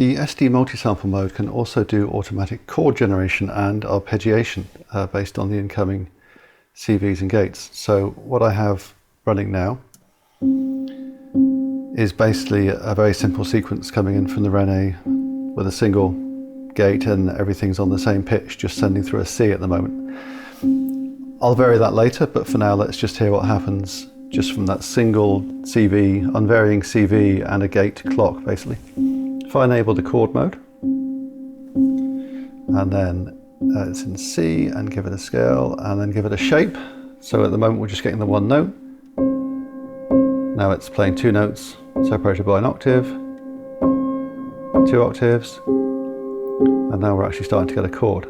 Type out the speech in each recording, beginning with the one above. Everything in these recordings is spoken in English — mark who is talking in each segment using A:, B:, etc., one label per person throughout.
A: The SD Multisample mode can also do automatic chord generation and arpeggiation based on the incoming CVs and gates. So what I have running now is basically a very simple sequence coming in from the Rene with a single gate, and everything's on the same pitch, just sending through a C at the moment. I'll vary that later, but for now let's just hear what happens just from that single CV, unvarying CV and a gate clock basically. If I enable the chord mode, and then it's in C, and give it a scale, and then give it a shape. So at the moment we're just getting the one note. Now it's playing two notes separated by an octave, 2 octaves, and now we're actually starting to get a chord.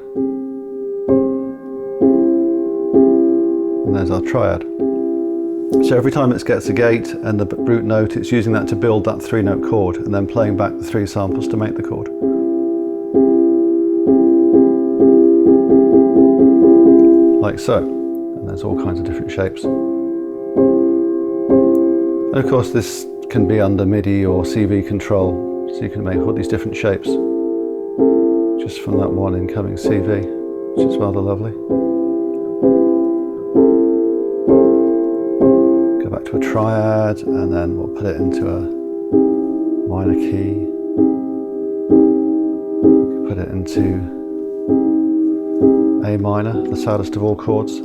A: And there's our triad. So every time it gets a gate and the root note, it's using that to build that 3-note chord, and then playing back the 3 samples to make the chord. Like so. And there's all kinds of different shapes. And of course this can be under MIDI or CV control, so you can make all these different shapes just from that one incoming CV, which is rather lovely. Back to a triad, and then we'll put it into a minor key. Put it into A minor, the saddest of all chords.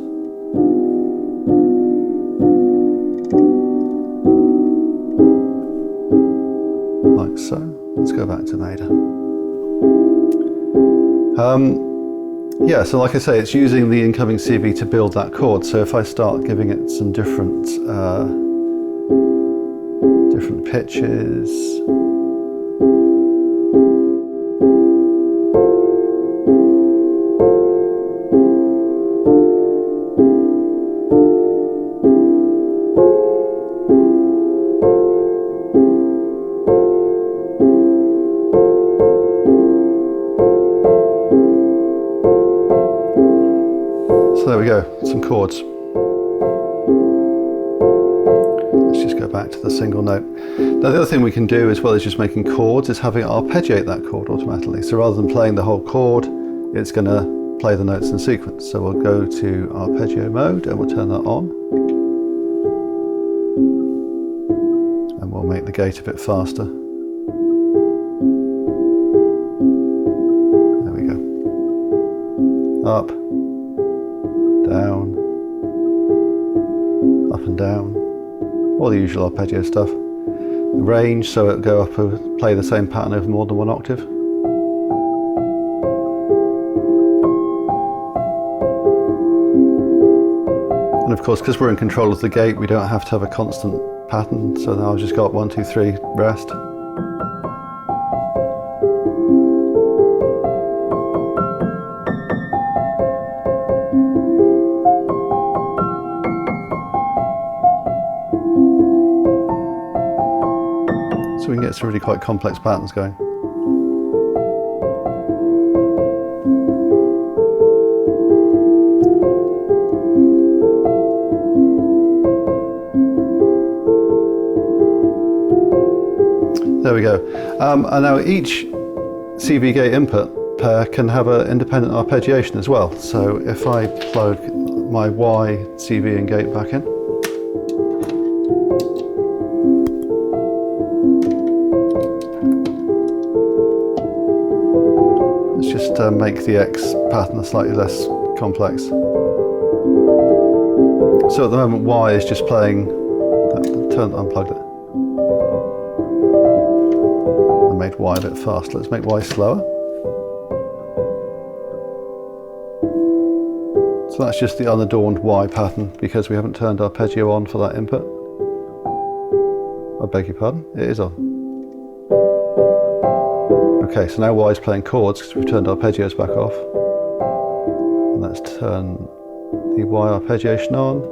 A: Like so. Let's go back to major. Yeah, so like I say, it's using the incoming CV to build that chord. So if I start giving it some different pitches, so there we go, some chords. Let's just go back to the single note. Now the other thing we can do as well as just making chords is having it arpeggiate that chord automatically. So rather than playing the whole chord, it's going to play the notes in sequence. So we'll go to arpeggio mode and we'll turn that on. And we'll make the gate a bit faster. There we go. Up. Down, up and down, all the usual arpeggio stuff. The range, so it'll go up and play the same pattern over more than one octave. And of course, because we're in control of the gate, we don't have to have a constant pattern. So now I've just got 1, 2, 3, rest. So we can get some really quite complex patterns going. There we go. And now each CV gate input pair can have an independent arpeggiation as well. So if I plug my Y CV and gate back in, just make the X pattern slightly less complex. So at the moment Y is just playing, unplugged it. I made Y a bit fast. Let's make Y slower. So that's just the unadorned Y pattern because we haven't turned arpeggio on for that input. I beg your pardon, it is on. Okay, so now Y is playing chords because we've turned arpeggios back off. And let's turn the Y arpeggiation on.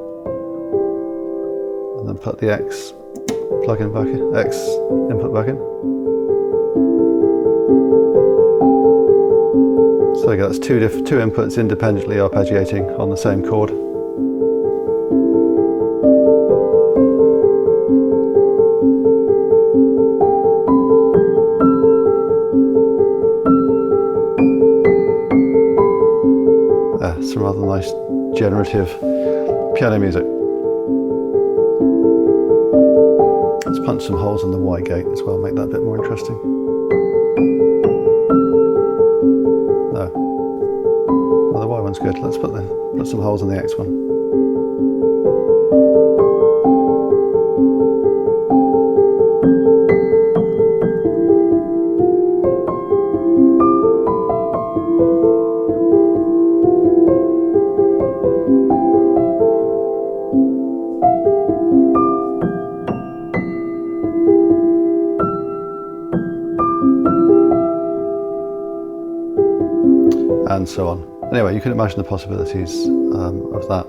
A: And then put the X plug-in back in, X input back in. So there you go, that's two inputs independently arpeggiating on the same chord. some rather nice generative piano music. Let's punch some holes in the Y gate as well, make that a bit more interesting. No. Well, the Y one's good. Let's put some holes in the X one. And so on. Anyway, you can imagine the possibilities of that.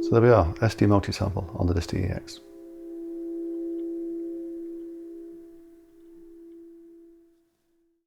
A: So there we are, SD Multisample on the Disting EX.